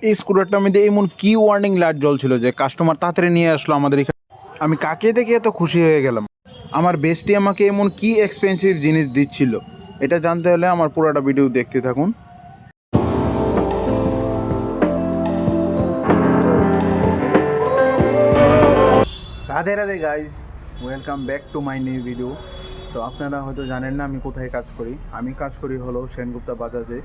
এই স্কুটারটার মধ্যে এমন কি ওয়ার্নিং লাইট জ্বলছিল যে কাস্টমার তাড়াতাড়ি নিয়ে আসলো আমাদের এখানে। আমি কাকে দেখে এত খুশি হয়ে গেলাম। আমার বেস্টি আমাকে এমন কি এক্সপেন্সিভ জিনিস দিচ্ছিল, এটা জানতে হলে আমার পুরোটা ভিডিও দেখতে থাকুন। Radhe Radhe guys, welcome back to my new video. তো আপনারা হয়তো জানেন না আমি কোথায় কাজ করি। আমি কাজ করি হলো সেনগুপ্তা বাজাজে,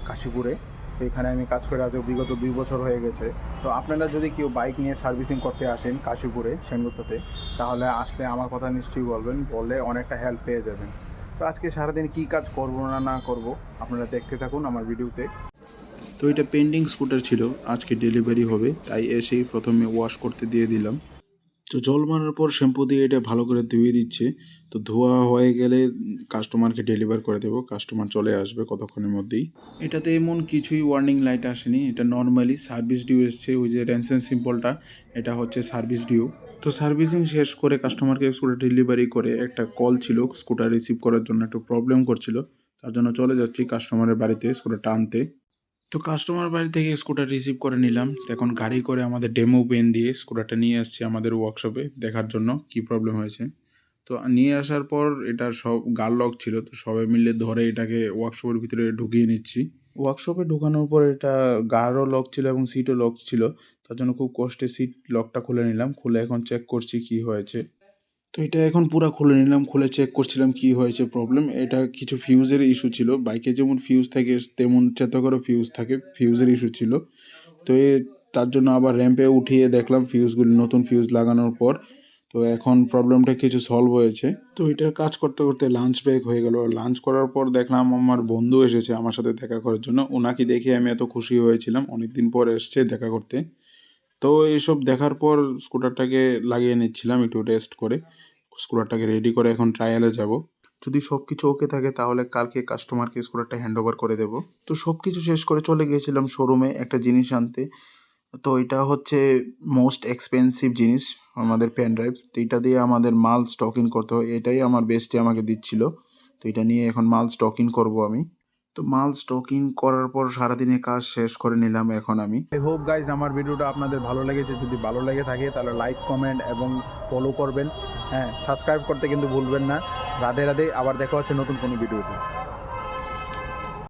কাশীপুরে। তো এখানে আমি কাজ করে আজ বিগত 2 বছর হয়ে গেছে। তো আপনারা যদি কেউ বাইক নিয়ে সার্ভিসিং করতে আসেন কাশীপুরে সেনগুপ্তাতে, তাহলে আসলে আমার কথা নিশ্চয়ই বলবেন, বললে অনেকটা হেল্প পেয়ে যাবেন। তো আজকে সারাদিন কী কাজ করবো না করবো আপনারা দেখতে থাকুন আমার ভিডিওতে। তো এটা পেন্ডিং স্কুটার ছিল, আজকে ডেলিভারি হবে, তাই এসেই প্রথমে ওয়াশ করতে দিয়ে দিলাম। তো জল মারার পর শ্যাম্পু দিয়ে এটা ভালো করে ধুয়ে দিচ্ছে। তো ধোয়া হয়ে গেলে কাস্টমারকে ডেলিভার করে দেবো, কাস্টমার চলে আসবে কতক্ষণের মধ্যেই। এটাতে এমন কিছুই ওয়ার্নিং লাইট আসেনি, এটা নর্মালি সার্ভিস ডিউ এসছে। ওই যে র্যানসেন সিম্পলটা, এটা হচ্ছে সার্ভিস ডিউ। তো সার্ভিসিং শেষ করে কাস্টমারকে স্কুটার ডেলিভারি করে একটা কল ছিল স্কুটার রিসিভ করার জন্য, একটু প্রবলেম করছিল, তার জন্য চলে যাচ্ছি কাস্টমারের বাড়িতে স্কুটারটা আনতে। তো কাস্টমার বাড়ি থেকে স্কুটার রিসিভ করে নিলাম। তো এখন গাড়ি করে আমাদের ডেমো পেন দিয়ে স্কুটারটা নিয়ে আসছি আমাদের ওয়ার্কশপে দেখার জন্য কি প্রবলেম হয়েছে। তো নিয়ে আসার পর এটা সব গার লক ছিল, তো সবাই মিলে ধরে এটাকে ওয়ার্কশপের ভিতরে ঢুকিয়ে নিচ্ছি। ওয়ার্কশপে ঢুকানোর পর এটা গারও লক ছিল এবং সিটও লক ছিল, তার জন্য খুব কষ্টে সিট লকটা খুলে নিলাম। খুলে এখন চেক করছি কি হয়েছে। তো এটা এখন পুরো খুলে নিলাম, খুলে চেক করছিলাম কি হয়েছে প্রবলেম। এটা কিছু ফিউজের ইস্যু ছিল, বাইকে যেমন ফিউজ থাকে তেমন চেতকেরও ফিউজ থাকে, ফিউজের ইস্যু ছিল। তো তার জন্য আবার র্যাম্পে উঠিয়ে দেখলাম ফিউজগুলি, নতুন ফিউজ লাগানোর পর। তো এখন প্রবলেমটা কিছু সলভ হয়েছে। তো এটার কাজ করতে করতে লাঞ্চ ব্রেক হয়ে গেল। লাঞ্চ করার পর দেখলাম আমার বন্ধু এসেছে আমার সাথে দেখা করার জন্য। ওনাকে দেখে আমি এত খুশি হয়েছিলাম, অনেকদিন পর এসছে দেখা করতে। তো এইসব দেখার পর স্কুটারটাকে লাগিয়ে নিচ্ছিলাম একটু রেস্ট করে। স্কুটারটাকে রেডি করে এখন ট্রায়ালে যাব। যদি সব কিছু ওকে থাকে তাহলে কালকে কাস্টমারকে স্কুটারটা হ্যান্ড ওভার করে দেবো। তো সব কিছু শেষ করে চলে গিয়েছিলাম শোরুমে একটা জিনিস আনতে। তো এটা হচ্ছে মোস্ট এক্সপেন্সিভ জিনিস, আমাদের পেন ড্রাইভ। তো এটা দিয়ে আমাদের মাল স্টকিং করতে হয়, এটাই আমার বেস্টে আমাকে দিচ্ছিল। তো এটা নিয়ে এখন মাল স্টকিং করব আমি। তো মাল স্টকিং করার পর সারাদিনের কাজ শেষ করে নিলাম এখন আমি। আই হোপ গাইজ আমার ভিডিওটা আপনাদের ভালো লেগেছে। যদি ভালো লেগে থাকে তাহলে লাইক, কমেন্ট এবং ফলো করবেন। হ্যাঁ, সাবস্ক্রাইব করতে কিন্তু ভুলবেন না। রাধে রাধে, আবার দেখা হচ্ছে নতুন কোনো ভিডিওতে।